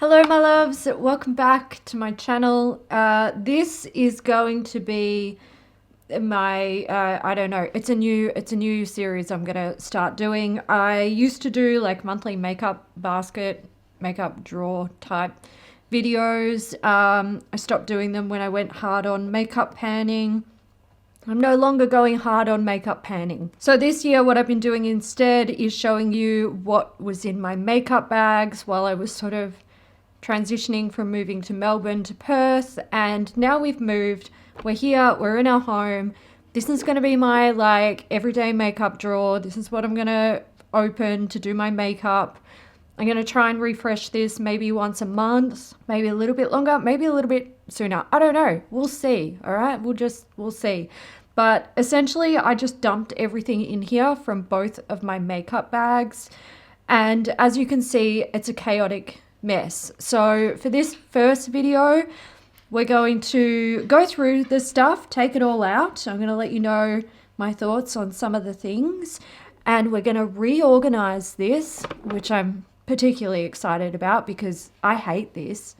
Hello my loves, welcome back to my channel. This is going to be my I don't know, it's a new series I'm gonna start doing. I used to do like monthly makeup basket, makeup drawer type videos. I stopped doing them when I went hard on makeup panning. I'm no longer going hard on makeup panning. So this year what I've been doing instead is showing you what was in my makeup bags while I was sort of transitioning from moving to Melbourne to Perth, and now we've moved. We're here, we're in our home. This is going to be my like everyday makeup drawer. This is what I'm going to open to do my makeup. I'm going to try and refresh this maybe once a month, maybe a little bit longer, maybe a little bit sooner. I don't know. We'll see. All right. We'll see. But essentially I just dumped everything in here from both of my makeup bags. And as you can see, it's a chaotic mess. So for this first video, we're going to go through the stuff, take it all out. I'm going to let you know my thoughts on some of the things, and we're going to reorganize this, which I'm particularly excited about because I hate this.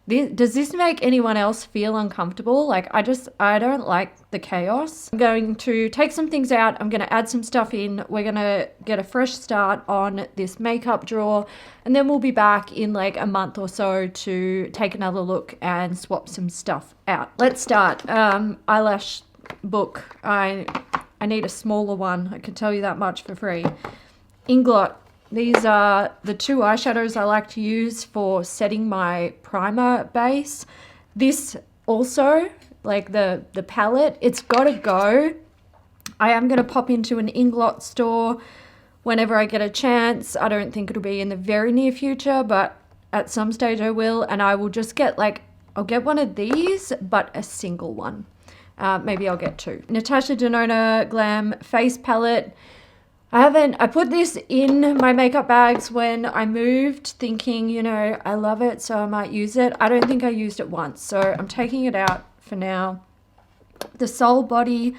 Does this make anyone else feel uncomfortable? Like I don't like the chaos. I'm going to take some things out. I'm going to add some stuff in. We're going to get a fresh start on this makeup drawer, and then we'll be back in like a month or so to take another look and swap some stuff out. Let's start. Eyelash book. I need a smaller one. I can tell you that much for free. Inglot. These are the two eyeshadows I like to use for setting my primer base. This also, like the palette, it's got to go. I am going to pop into an Inglot store whenever I get a chance. I don't think it'll be in the very near future, but at some stage I will. And I will just get I'll get one of these, but a single one. Maybe I'll get two. Natasha Denona Glam Face Palette. I put this in my makeup bags when I moved, thinking, you know, I love it, so I might use it. I don't think I used it once, so I'm taking it out for now. The Soul Body,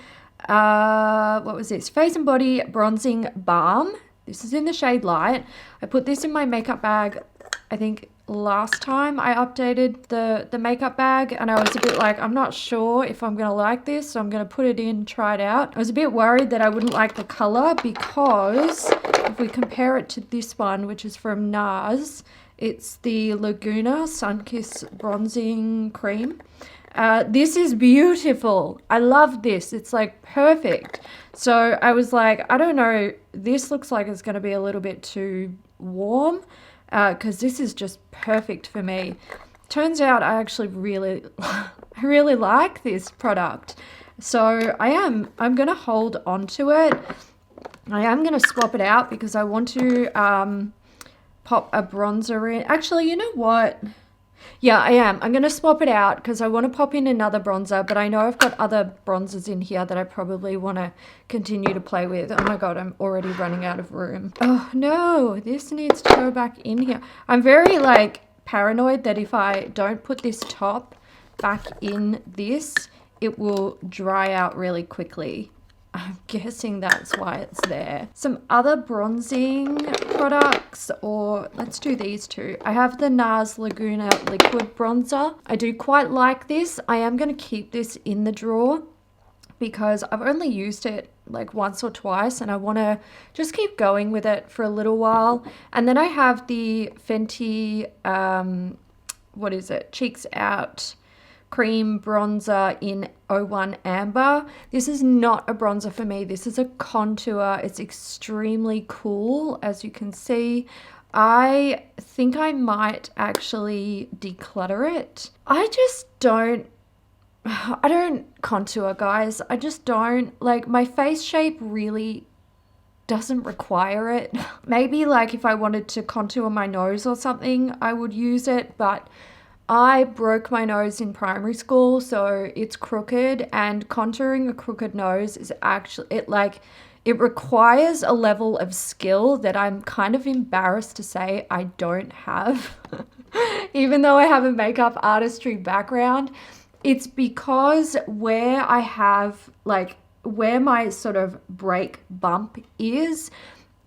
what was this? Face and Body Bronzing Balm. This is in the shade Light. I put this in my makeup bag, I think, last time I updated the makeup bag, and I was a bit like, I'm not sure if I'm gonna like this, so I'm gonna put it in, try it out. I was a bit worried that I wouldn't like the color because if we compare it to this one, which is from NARS, it's the Laguna Sunkiss Bronzing Cream. This is beautiful. I love this. It's like perfect. So I was like, I don't know, this looks like it's gonna be a little bit too warm. Because this is just perfect for me. Turns out I actually really like this product. So I'm going to hold on to it. I am going to swap it out because I want to pop a bronzer in. Actually, you know what? Yeah, I am. I'm going to swap it out because I want to pop in another bronzer, but I know I've got other bronzers in here that I probably want to continue to play with. Oh my God, I'm already running out of room. Oh no, this needs to go back in here. I'm very like paranoid that if I don't put this top back in this, it will dry out really quickly. I'm guessing that's why it's there. Some other bronzing products, or let's do these two. I have the NARS Laguna Liquid Bronzer. I do quite like this. I am going to keep this in the drawer because I've only used it like once or twice and I want to just keep going with it for a little while. And then I have the Fenty, what is it? Cheeks Out Cream Bronzer in 01 Amber. This is not a bronzer for me. This is a contour. It's extremely cool, as you can see. I think I might actually declutter it. I don't contour, guys. I just don't. Like, my face shape really doesn't require it. Maybe like if I wanted to contour my nose or something, I would use it, but I broke my nose in primary school, so it's crooked, and contouring a crooked nose is actually, it requires a level of skill that I'm kind of embarrassed to say I don't have. Even though I have a makeup artistry background, it's because where I have, like, where my sort of break bump is,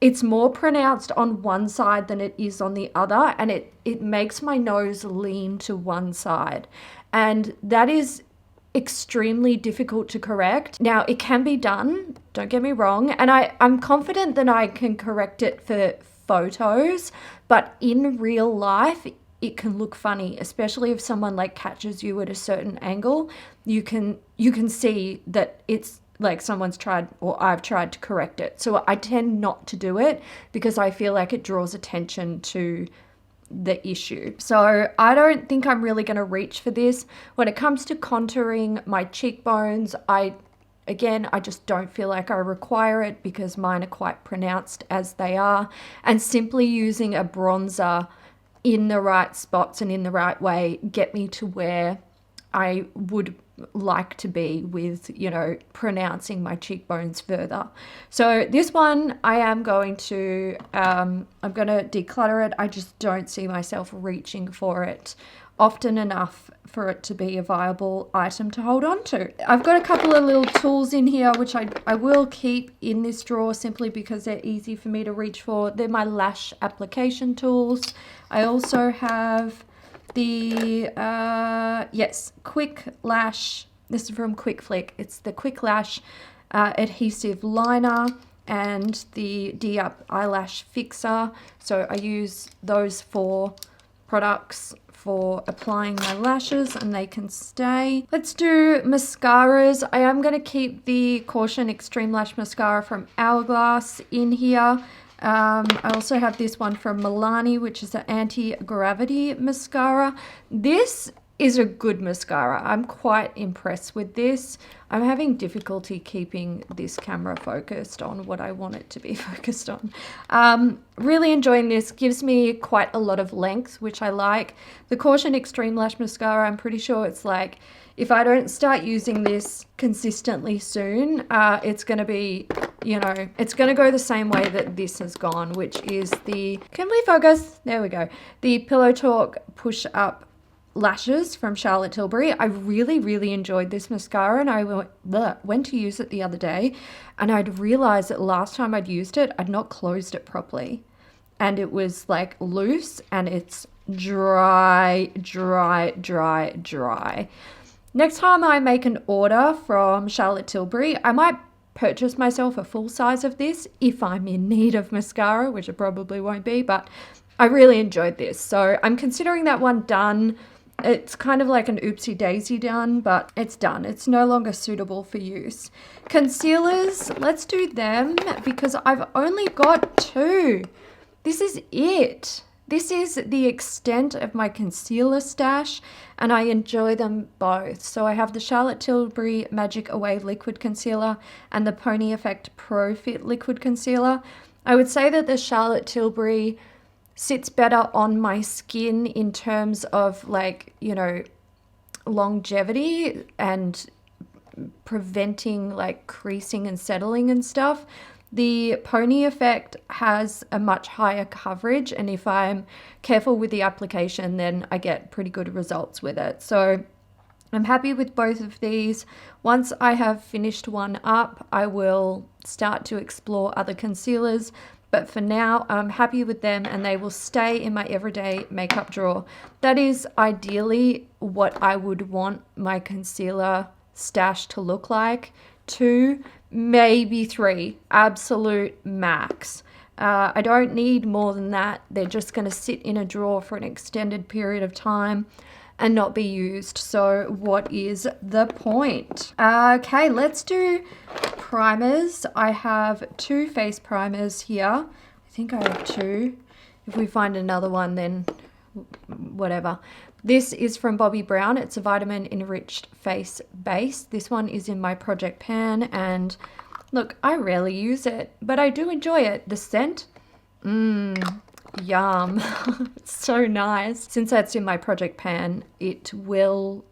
it's more pronounced on one side than it is on the other, and it makes my nose lean to one side, and that is extremely difficult to correct. Now, it can be done, don't get me wrong, and I'm confident that I can correct it for photos, but in real life it can look funny, especially if someone like catches you at a certain angle. You can see that it's like someone's tried, or I've tried to correct it. So I tend not to do it because I feel like it draws attention to the issue. So I don't think I'm really going to reach for this. When it comes to contouring my cheekbones, I just don't feel like I require it because mine are quite pronounced as they are. And simply using a bronzer in the right spots and in the right way get me to where I would like to be with, pronouncing my cheekbones further. So this one I'm going to declutter it. I just don't see myself reaching for it often enough for it to be a viable item to hold on to. I've got a couple of little tools in here which I will keep in this drawer simply because they're easy for me to reach for. They're my lash application tools. I also have the Quick Lash. This is from Quick Flick. It's the Quick Lash adhesive liner and the D-Up eyelash fixer. So I use those 4 products for applying my lashes and they can stay. Let's do mascaras. I am going to keep the Caution Extreme Lash Mascara from Hourglass in here. I also have this one from Milani, which is an anti-gravity mascara. This is a good mascara. I'm quite impressed with this. I'm having difficulty keeping this camera focused on what I want it to be focused on. Really enjoying this. Gives me quite a lot of length, which I like. The Caution Extreme Lash Mascara, I'm pretty sure it's like, if I don't start using this consistently soon, it's going to be, it's going to go the same way that this has gone, which is can we focus? There we go. The Pillow Talk Push Up Lashes from Charlotte Tilbury. I really, really enjoyed this mascara, and I went to use it the other day, and I'd realized that last time I'd used it, I'd not closed it properly, and it was like loose, and it's dry. Next time I make an order from Charlotte Tilbury, I might purchase myself a full size of this if I'm in need of mascara, which I probably won't be, but I really enjoyed this. So I'm considering that one done. It's kind of like an oopsie daisy done, but it's done. It's no longer suitable for use. Concealers, let's do them because I've only got 2. This is it. This is the extent of my concealer stash, and I enjoy them both. So I have the Charlotte Tilbury Magic Away Liquid Concealer and the Pony Effect Pro Fit Liquid Concealer. I would say that the Charlotte Tilbury sits better on my skin in terms of longevity and preventing creasing and settling and stuff. The Pony Effect has a much higher coverage, and if I'm careful with the application, then I get pretty good results with it. So I'm happy with both of these. Once I have finished one up, I will start to explore other concealers. But for now, I'm happy with them, and they will stay in my everyday makeup drawer. That is ideally what I would want my concealer stash to look like. 2, maybe 3, absolute max. I don't need more than that. They're just going to sit in a drawer for an extended period of time and not be used. So what is the point? Okay, let's do primers. I have 2 face primers here. I think I have 2. If we find another one, then whatever. This is from Bobbi Brown. It's a vitamin enriched face base. This one is in my project pan, and look, I rarely use it, but I do enjoy it. The scent, yum. It's so nice. Since that's in my project pan, it will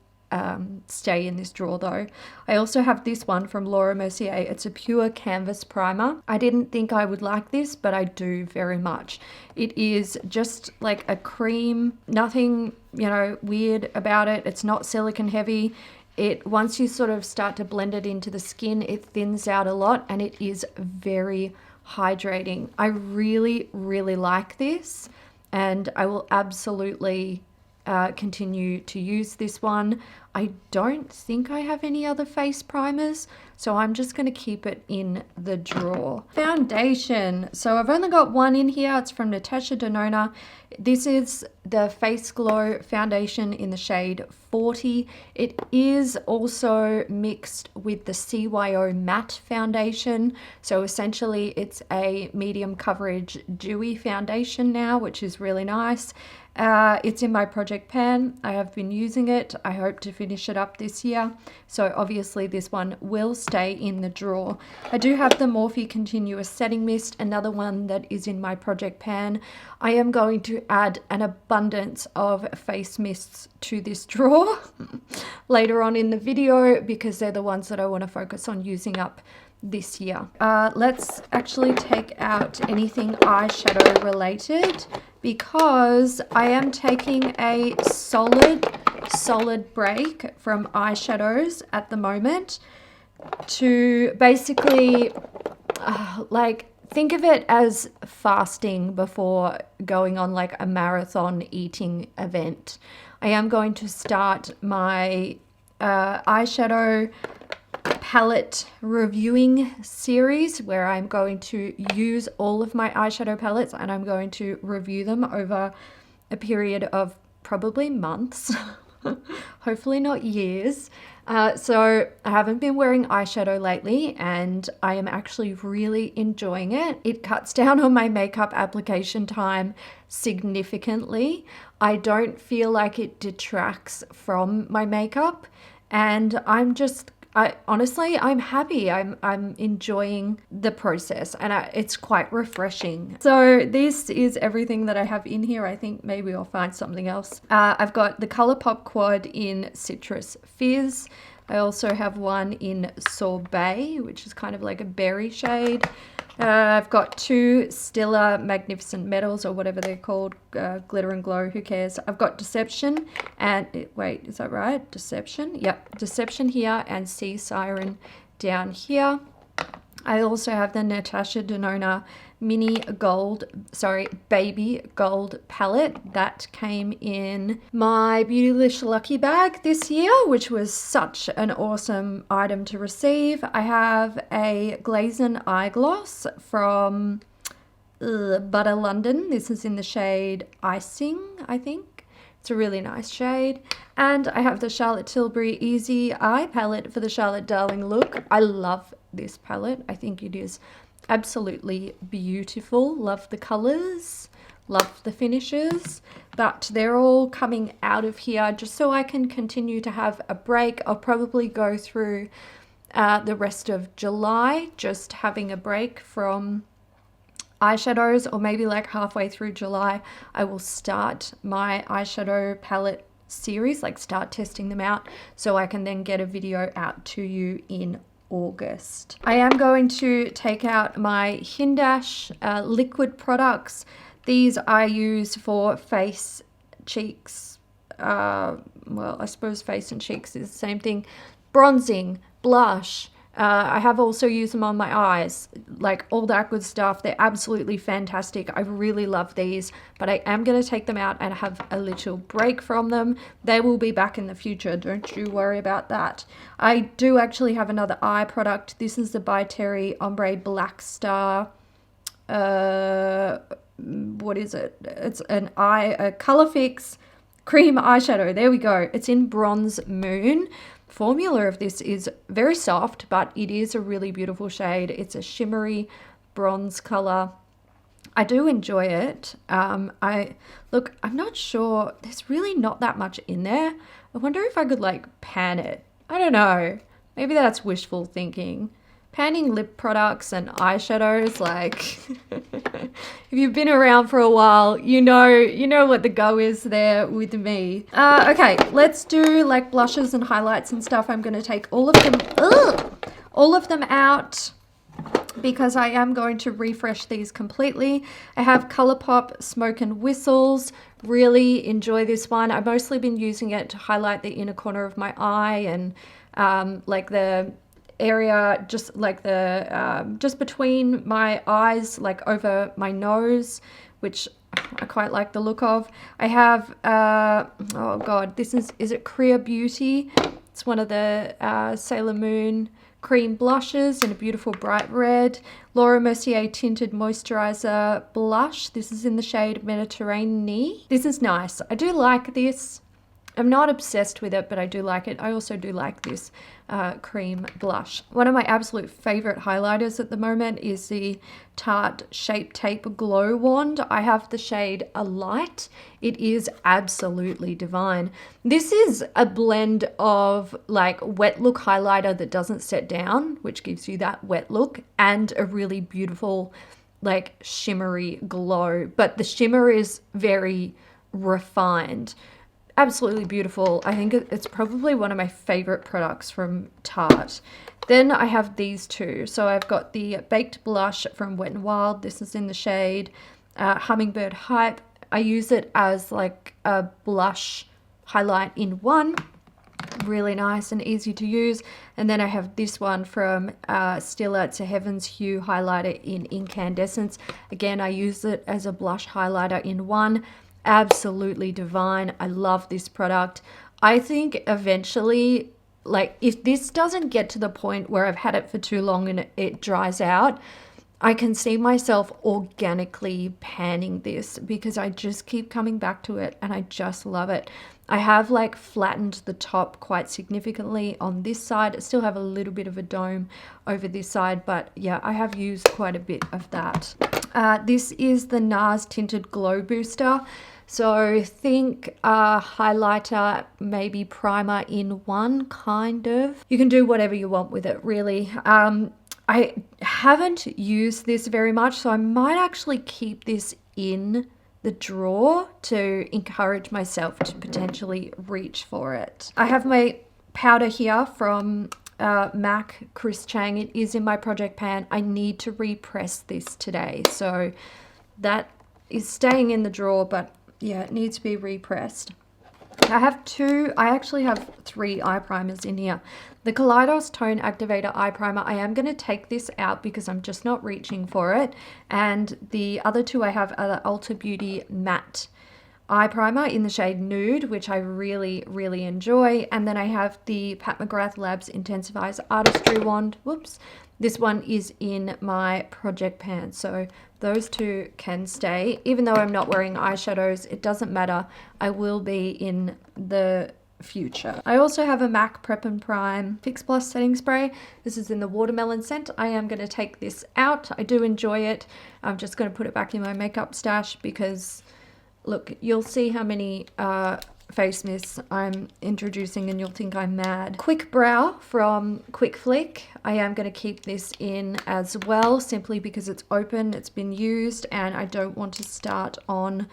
stay in this drawer though. I also have this one from Laura Mercier. It's a pure canvas primer. I didn't think I would like this, but I do very much. It is just like a cream, nothing, weird about it. It's not silicone heavy. Once you sort of start to blend it into the skin, it thins out a lot, and it is very hydrating. I really, really like this, and I will absolutely continue to use this one. I don't think I have any other face primers, so I'm just going to keep it in the drawer. Foundation. So I've only got one in here. It's from Natasha Denona. This is the Face Glow foundation in the shade 40. It is also mixed with the CYO matte foundation. So essentially it's a medium coverage dewy foundation now, which is really nice. It's in my project pan. I have been using it. I hope to finish it up this year. So obviously this one will stay in the drawer. I do have the Morphe Continuous Setting Mist, another one that is in my project pan. I am going to add an abundance of face mists to this drawer later on in the video, because they're the ones that I want to focus on using up this year. Let's actually take out anything eyeshadow related, because I am taking a solid break from eyeshadows at the moment to basically like think of it as fasting before going on like a marathon eating event. I am going to start my eyeshadow palette reviewing series, where I'm going to use all of my eyeshadow palettes and I'm going to review them over a period of probably months, hopefully not years. So I haven't been wearing eyeshadow lately, and I am actually really enjoying it. It cuts down on my makeup application time significantly. I don't feel like it detracts from my makeup, and I'm happy. I'm enjoying the process, and it's quite refreshing. So this is everything that I have in here. I think maybe I'll find something else. I've got the ColourPop Quad in Citrus Fizz. I also have one in Sorbet, which is kind of like a berry shade. I've got two Stila Magnificent Metals, or whatever they're called, Glitter and Glow, who cares. I've got Deception and, wait, is that right? Deception? Yep, Deception here, and Sea Siren down here. I also have the Natasha Denona Baby Gold palette that came in my Beautylish Lucky Bag this year, which was such an awesome item to receive. I have a Glazen eye gloss from Butter London. This is in the shade Icing, I think. It's a really nice shade. And I have the Charlotte Tilbury Easy Eye palette for the Charlotte Darling look. I love this palette. I think it is absolutely beautiful. Love the colors, love the finishes, but they're all coming out of here just so I can continue to have a break. I'll probably go through the rest of July just having a break from eyeshadows, or maybe like halfway through July I will start my eyeshadow palette series, like start testing them out, so I can then get a video out to you in August. I am going to take out my Hindash liquid products. These I use for face, cheeks, well, I suppose face and cheeks is the same thing, bronzing, blush. I have also used them on my eyes, like all that good stuff. They're absolutely fantastic. I really love these, but I am going to take them out and have a little break from them. They will be back in the future. Don't you worry about that. I do actually have another eye product. This is the By Terry Ombre Black Star. What is it? It's a Color Fix cream eyeshadow. There we go. It's in Bronze Moon. Formula of this is very soft, but it is a really beautiful shade. It's a shimmery bronze color. I do enjoy it. I'm not sure. There's really not that much in there. I wonder if I could like pan it. I don't know. Maybe that's wishful thinking. Panning lip products and eyeshadows, like if you've been around for a while, you know what the go is there with me. Okay, let's do like blushes and highlights and stuff. I'm going to take all of them out because I am going to refresh these completely. I have ColourPop Smoke and Whistles. Really enjoy this one. I've mostly been using it to highlight the inner corner of my eye and like area, just like the just between my eyes, like over my nose, which I quite like the look of. I have oh god, this is it Clear Beauty? It's one of the Sailor Moon cream blushes in a beautiful bright red. Laura Mercier Tinted Moisturizer Blush. This is in the shade Mediterranean. This is nice. I do like this. I'm not obsessed with it, but I do like it. I also do like this cream blush. One of my absolute favorite highlighters at the moment is the Tarte Shape Tape Glow Wand. I have the shade Alight. It is absolutely divine. This is a blend of like wet look highlighter that doesn't set down, which gives you that wet look, and a really beautiful like shimmery glow. But the shimmer is very refined. Absolutely beautiful. I think it's probably one of my favorite products from Tarte. Then I have these two. So I've got the Baked Blush from Wet n Wild. This is in the shade Hummingbird Hype. I use it as like a blush highlight in one. Really nice and easy to use. And then I have this one from Stila. It's a Heaven's Hue highlighter in Incandescence. Again, I use it as a blush highlighter in one. Absolutely divine. I love this product. I think eventually, like if this doesn't get to the point where I've had it for too long and it dries out, I can see myself organically panning this because I just keep coming back to it and I just love it. I have like flattened the top quite significantly on this side. I still have a little bit of a dome over this side, but yeah, I have used quite a bit of that. This is the NARS Tinted Glow Booster. So think highlighter, maybe primer in one, kind of. You can do whatever you want with it, really. I haven't used this very much, so I might actually keep this in the drawer to encourage myself to potentially reach for it. I have my powder here from MAC Chris Chang. It is in my project pan. I need to repress this today, so that is staying in the drawer, but yeah, it needs to be repressed. I actually have 3 eye primers in here. The Kaleidos Tone Activator Eye Primer, I am going to take this out because I'm just not reaching for it. And the other 2 I have are the Ulta Beauty Matte Eye Primer in the shade Nude, which I really, really enjoy. And then I have the Pat McGrath Labs Intensifies Artistry Wand. Whoops. This one is in my project pan, so those 2 can stay. Even though I'm not wearing eyeshadows, it doesn't matter. I will be in the future. I also have a MAC Prep and Prime Fix Plus setting spray. This is in the watermelon scent. I am going to take this out. I do enjoy it. I'm just going to put it back in my makeup stash because, look, you'll see how many face mists I'm introducing and you'll think I'm mad. Quick Brow from Quick Flick. I am going to keep this in as well, simply because it's open, it's been used, and I don't want to start on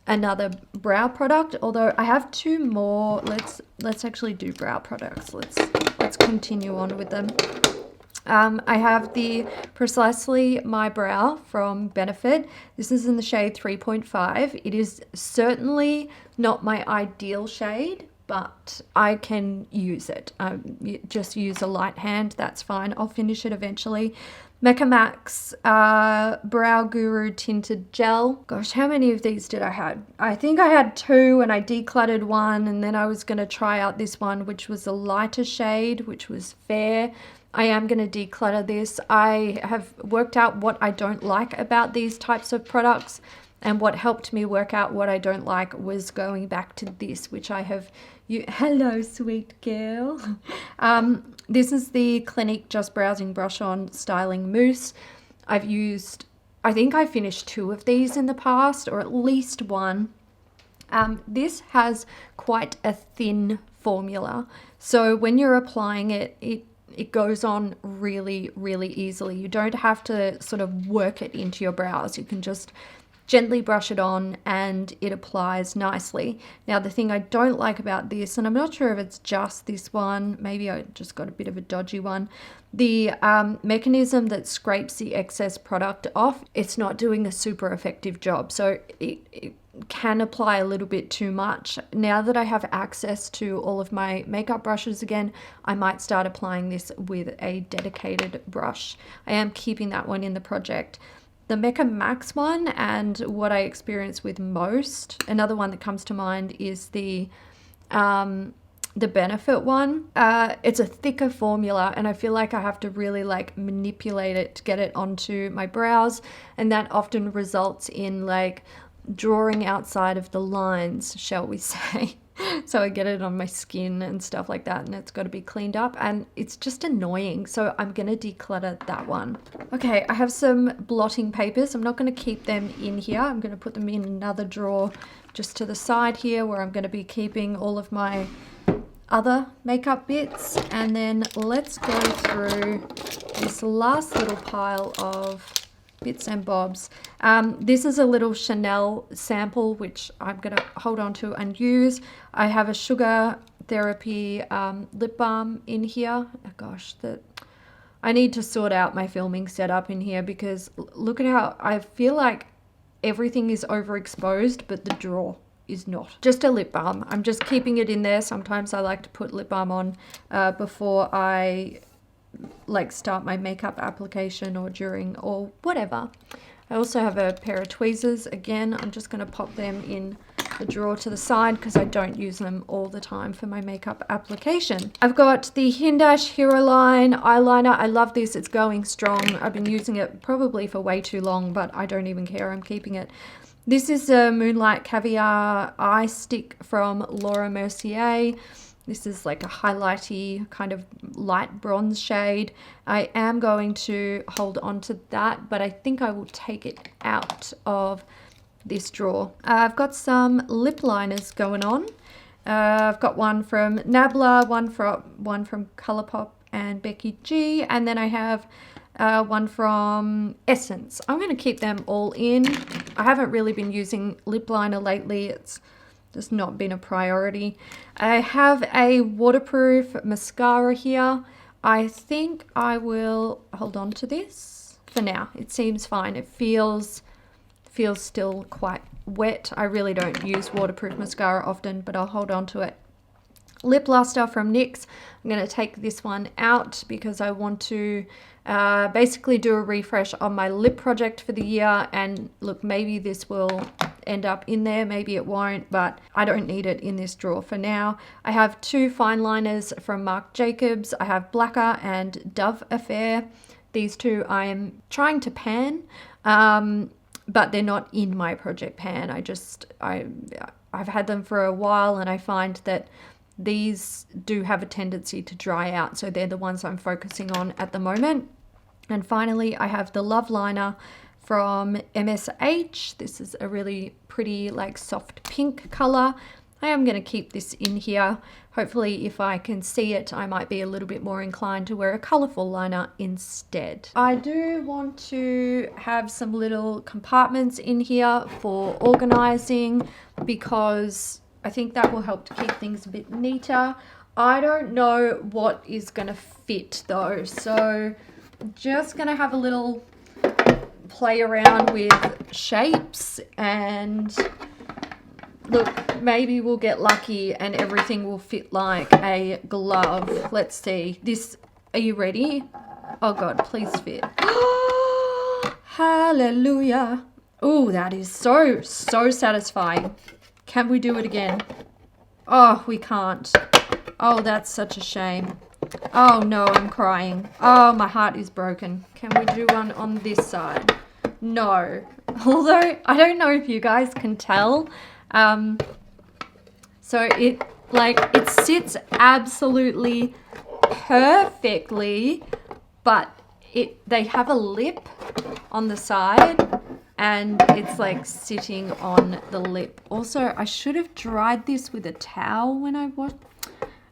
another brow product. Although I have 2 more. Let's actually do brow products. Let's continue on with them. I have the Precisely My Brow from Benefit. This is in the shade 3.5. It is certainly not my ideal shade, but I can use it. Just use a light hand, that's fine. I'll finish it eventually. Mecca Max Brow Guru Tinted Gel. Gosh, how many of these did I have? I think I had 2 and I decluttered 1, and then I was going to try out this one, which was a lighter shade, which was Fair. I am going to declutter this. I have worked out what I don't like about these types of products, and what helped me work out what I don't like was going back to this, which I have. Hello, sweet girl. This is the Clinique Just Browsing Brush On Styling Mousse. I think I finished 2 of these in the past, or at least 1. This has quite a thin formula, so when you're applying it, it goes on really, really easily. You don't have to sort of work it into your brows. You can just gently brush it on and it applies nicely. Now, the thing I don't like about this, and I'm not sure if it's just this one, maybe I just got a bit of a dodgy one, the mechanism that scrapes the excess product off, it's not doing a super effective job. So can apply a little bit too much. Now that I have access to all of my makeup brushes again, I might start applying this with a dedicated brush. I am keeping that one in the project. The Mecca Max one, and what I experience with most, another one that comes to mind is the Benefit one. It's a thicker formula, and I feel like I have to really like manipulate it to get it onto my brows, and that often results in like drawing outside of the lines, shall we say. So I get it on my skin and stuff like that, and it's got to be cleaned up, and it's just annoying. So I'm going to declutter that one. Okay, I have some blotting papers. I'm not going to keep them in here. I'm going to put them in another drawer just to the side here, where I'm going to be keeping all of my other makeup bits. And then let's go through this last little pile of bits and bobs. This is a little Chanel sample, which I'm going to hold on to and use. I have a Sugar Therapy lip balm in here. Oh gosh, I need to sort out my filming setup in here, because look at how I feel like everything is overexposed, but the drawer is not. Just a lip balm. I'm just keeping it in there. Sometimes I like to put lip balm on before I like start my makeup application, or during, or whatever. I also have a pair of tweezers. Again, I'm just going to pop them in the drawer to the side, because I don't use them all the time for my makeup application. I've got the Hindash Hero Line eyeliner. I love this. It's going strong. I've been using it probably for way too long, but I don't even care. I'm keeping it. This is a Moonlight Caviar eye stick from Laura Mercier. This is like a highlighty kind of light bronze shade. I am going to hold on to that, but I think I will take it out of this drawer. I've got some lip liners going on. I've got one from Nabla, one from Colourpop and Becky G, and then I have one from Essence. I'm going to keep them all in. I haven't really been using lip liner lately. It's just not been a priority. I have a waterproof mascara here. I think I will hold on to this for now. It seems fine. It feels still quite wet. I really don't use waterproof mascara often, but I'll hold on to it. Lip Luster from NYX. I'm going to take this one out because I want to basically do a refresh on my lip project for the year. And look, maybe this will end up in there, maybe it won't, but I don't need it in this drawer for now. I have two fine liners from Marc Jacobs. I have Blacker and Dove Affair. These two I am trying to pan, but they're not in my project pan. I've had them for a while, and I find that these do have a tendency to dry out, so they're the ones I'm focusing on at the moment. And finally, I have the Love Liner from MSH. This is a really pretty, like, soft pink color. I am going to keep this in here. Hopefully, if I can see it, I might be a little bit more inclined to wear a colorful liner instead. I do want to have some little compartments in here for organizing, because I think that will help to keep things a bit neater. I don't know what is going to fit though, so just going to have a little play around with shapes, and look, maybe we'll get lucky and everything will fit like a glove. Let's see. This, are you ready? Oh God, please fit. Hallelujah. Oh, that is so satisfying. Can we do it again? Oh, we can't. Oh, that's such a shame. Oh no, I'm crying. Oh, my heart is broken. Can we do one on this side? No. Although, I don't know if you guys can tell. So it sits absolutely perfectly, but they have a lip on the side, and it's like sitting on the lip. Also, I should have dried this with a towel when I washed.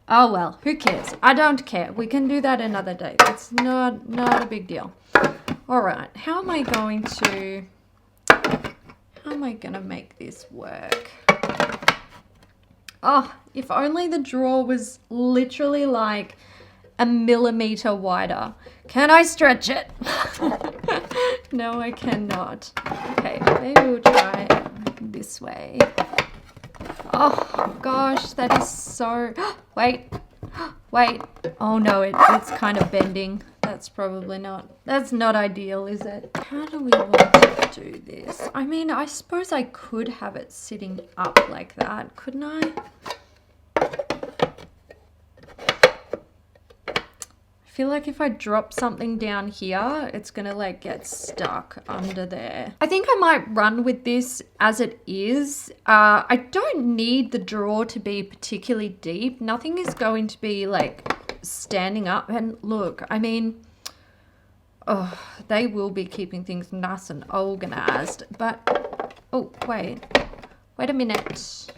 Oh well, who cares? I don't care. We can do that another day. It's not a big deal. All right, how am I going to make this work? Oh, if only the drawer was literally like a millimeter wider. Can I stretch it? No, I cannot. Okay, maybe we'll try this way. Oh gosh, that is so, wait. Oh no, it's kind of bending. That's probably not, that's not ideal, is it? How do we want to do this? I mean, I suppose I could have it sitting up like that, couldn't I? I feel like if I drop something down here, it's gonna like get stuck under there. I think I might run with this as it is. I don't need the drawer to be particularly deep. Nothing is going to be like standing up. And look, I mean, oh, they will be keeping things nice and organized. But, oh, wait a minute.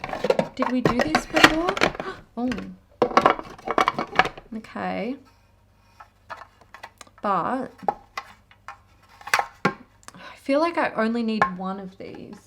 Did we do this before? Oh, okay. But I feel like I only need one of these.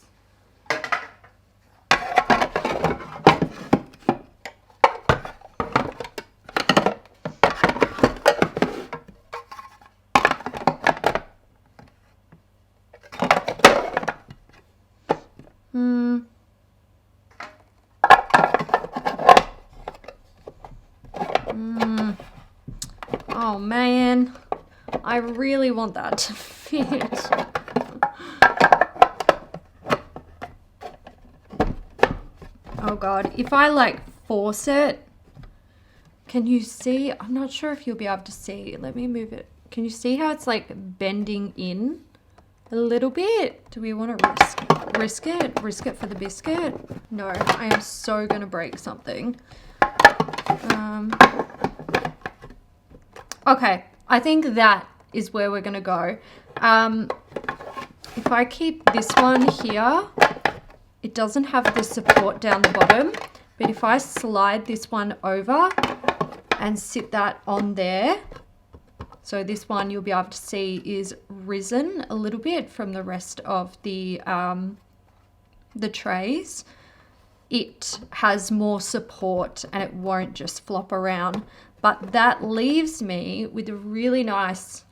Oh man. I really want that to fit. Oh God, if I like force it, can you see? I'm not sure if you'll be able to see. Let me move it. Can you see how it's like bending in a little bit? Do we want to risk it? Risk it for the biscuit? No, I am so gonna break something. Okay, I think that is where we're gonna go. If I keep this one here, it doesn't have the support down the bottom, but if I slide this one over and sit that on there, so this one you'll be able to see is risen a little bit from the rest of the trays. It has more support and it won't just flop around, but that leaves me with a really nice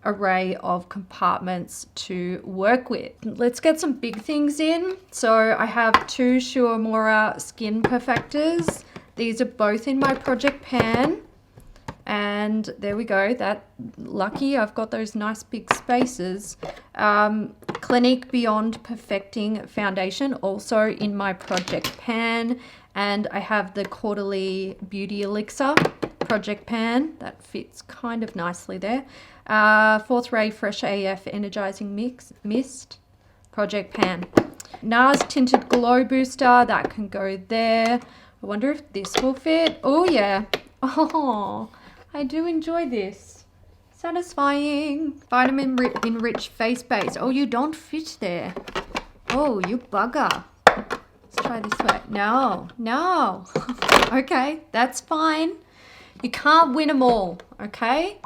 array of compartments to work with. Let's get some big things in. So I have two Shuamura Skin Perfectors. These are both in my project pan. And there we go. That lucky I've got those nice big spaces. Clinique Beyond Perfecting Foundation also in my project pan. And I have the Quarterly Beauty Elixir project pan that fits kind of nicely there. Fourth Ray Fresh AF Energizing Mist project pan. NARS Tinted Glow Booster, that can go there. I wonder if this will fit. Oh yeah. Oh, I do enjoy this. Satisfying. Vitamin Enriched Face Base. Oh, you don't fit there. Oh, you bugger. Let's try this way. No. Okay, that's fine. You can't win them all, okay?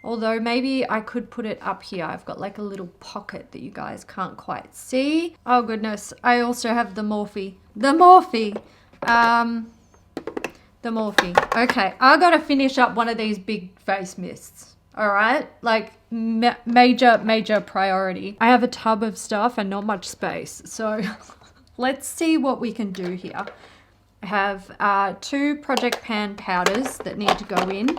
Although maybe I could put it up here. I've got like a little pocket that you guys can't quite see. Oh goodness, I also have the Morphe. Okay, I gotta finish up one of these big face mists. All right, like major priority. I have a tub of stuff and not much space. So let's see what we can do here. I have two project pan powders that need to go in.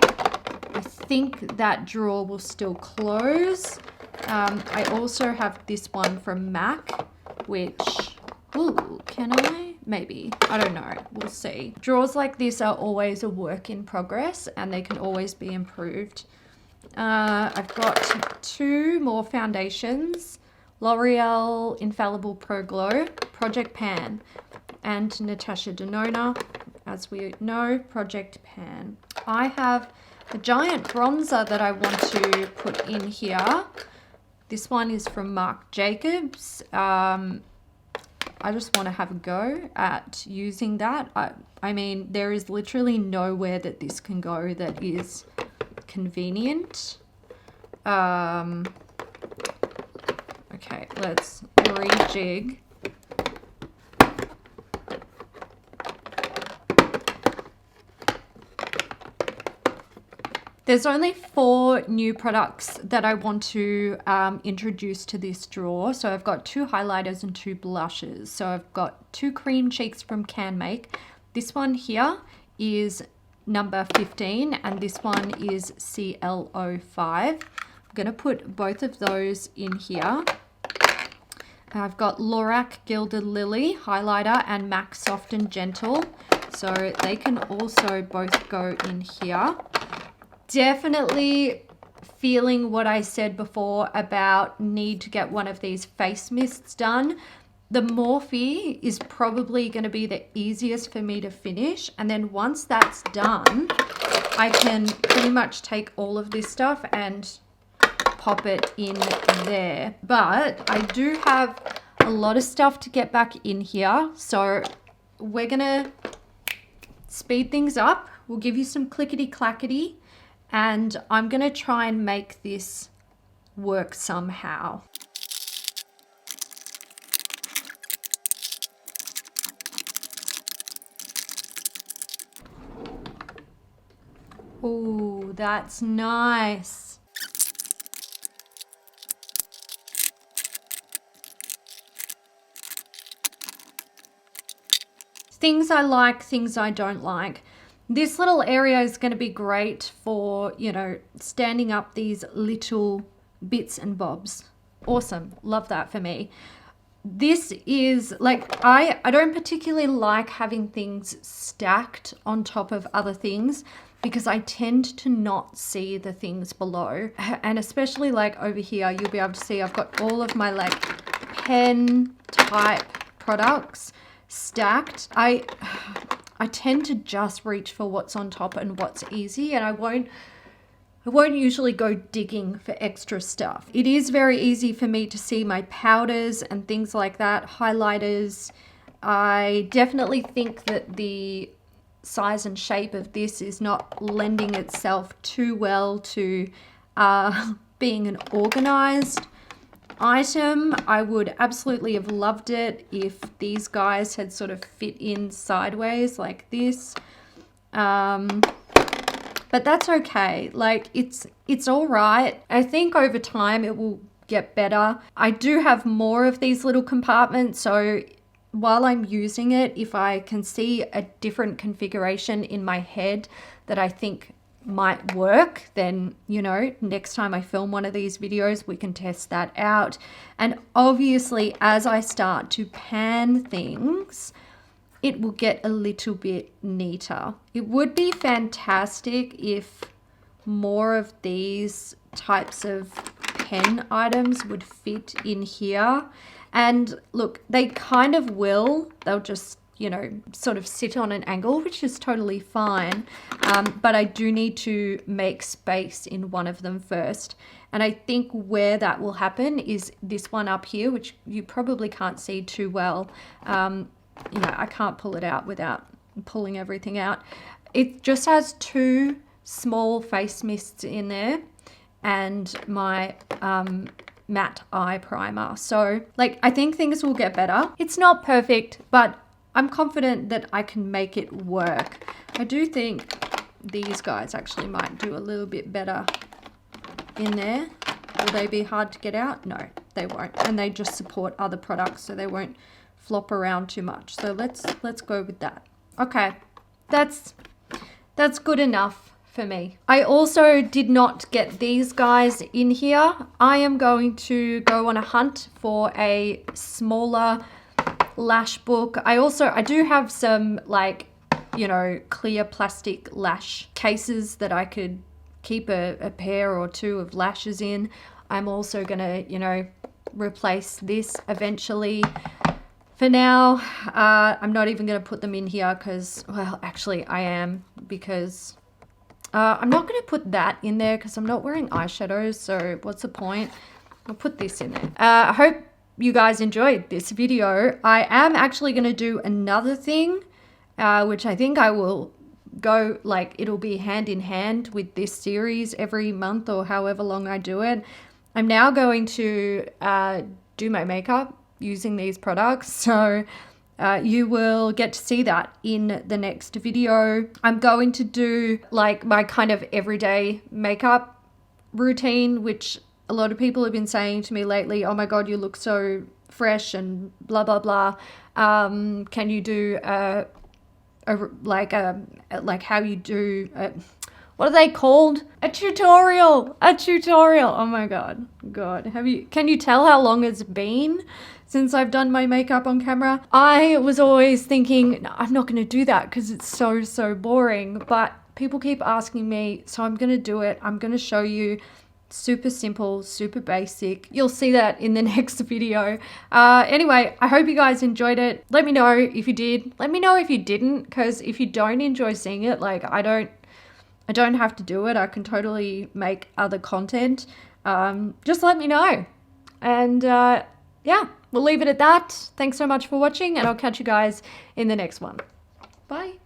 I think that drawer will still close. I also have this one from MAC, which, ooh, can I? Maybe. I don't know. We'll see. Drawers like this are always a work in progress and they can always be improved. I've got two more foundations. L'Oreal Infallible Pro Glow Project Pan and Natasha Denona, as we know, Project Pan. I have a giant bronzer that I want to put in here. This one is from Marc Jacobs. I just want to have a go at using that. I mean, there is literally nowhere that this can go that is convenient. Okay, let's rejig. There's only 4 new products that I want to introduce to this drawer. So I've got 2 highlighters and 2 blushes. So I've got 2 cream cheeks from CanMake. This one here is number 15 and this one is CL05. I'm going to put both of those in here. I've got Lorac Gilded Lily highlighter and MAC Soft and Gentle. So they can also both go in here. Definitely feeling what I said before about need to get one of these face mists done. The Morphe is probably going to be the easiest for me to finish. And then once that's done, I can pretty much take all of this stuff and pop it in there. But I do have a lot of stuff to get back in here. So we're going to speed things up. We'll give you some clickety clackety. And I'm going to try and make this work somehow. Oh, that's nice. Things I like, things I don't like. This little area is going to be great for, you know, standing up these little bits and bobs. Awesome. Love that for me. This is like, I don't particularly like having things stacked on top of other things because I tend to not see the things below. And especially like over here, you'll be able to see I've got all of my like pen type products stacked. I tend to just reach for what's on top and what's easy, and I won't usually go digging for extra stuff. It is very easy for me to see my powders and things like that, highlighters. I definitely think that the size and shape of this is not lending itself too well to being an organized item. I would absolutely have loved it if these guys had sort of fit in sideways like this, but that's okay. Like it's all right. I think over time it will get better. I do have more of these little compartments, so while I'm using it, if I can see a different configuration in my head that I think might work, then, you know, next time I film one of these videos, we can test that out. And obviously, as I start to pan things, it will get a little bit neater. It would be fantastic if more of these types of pen items would fit in here. And look, they kind of will. They'll just, you know, sort of sit on an angle, which is totally fine. But I do need to make space in one of them first. And I think where that will happen is this one up here, which you probably can't see too well. You know, I can't pull it out without pulling everything out. It just has 2 small face mists in there and my matte eye primer. So like, I think things will get better. It's not perfect, but I'm confident that I can make it work. I do think these guys actually might do a little bit better in there. Will they be hard to get out? No, they won't. And they just support other products, so they won't flop around too much. So let's go with that. Okay, that's good enough for me. I also did not get these guys in here. I am going to go on a hunt for a smaller lash book. I do have some, like, you know, clear plastic lash cases that I could keep a pair or 2 of lashes in. I'm also gonna, you know, replace this eventually. For now, I'm not even gonna put them in here because, well, actually I am, because I'm not gonna put that in there because I'm not wearing eyeshadows, so what's the point? I'll put this in there. I hope you guys enjoyed this video. I am actually going to do another thing, which I think I will go, like, it'll be hand in hand with this series every month or however long I do it. I'm now going to do my makeup using these products. So you will get to see that in the next video. I'm going to do like my kind of everyday makeup routine, which a lot of people have been saying to me lately, oh my god, you look so fresh and blah blah blah. Can you do like how you do what are they called? A tutorial. Oh my god. Can you tell how long it's been since I've done my makeup on camera? I was always thinking, no, I'm not going to do that because it's so boring, but people keep asking me, so I'm going to do it. I'm going to show you. Super simple, super basic. You'll see that in the next video. Anyway, I hope you guys enjoyed it. Let me know if you did. Let me know if you didn't, because if you don't enjoy seeing it, like I don't have to do it. I can totally make other content. Just let me know. And yeah, we'll leave it at that. Thanks so much for watching, and I'll catch you guys in the next one. Bye.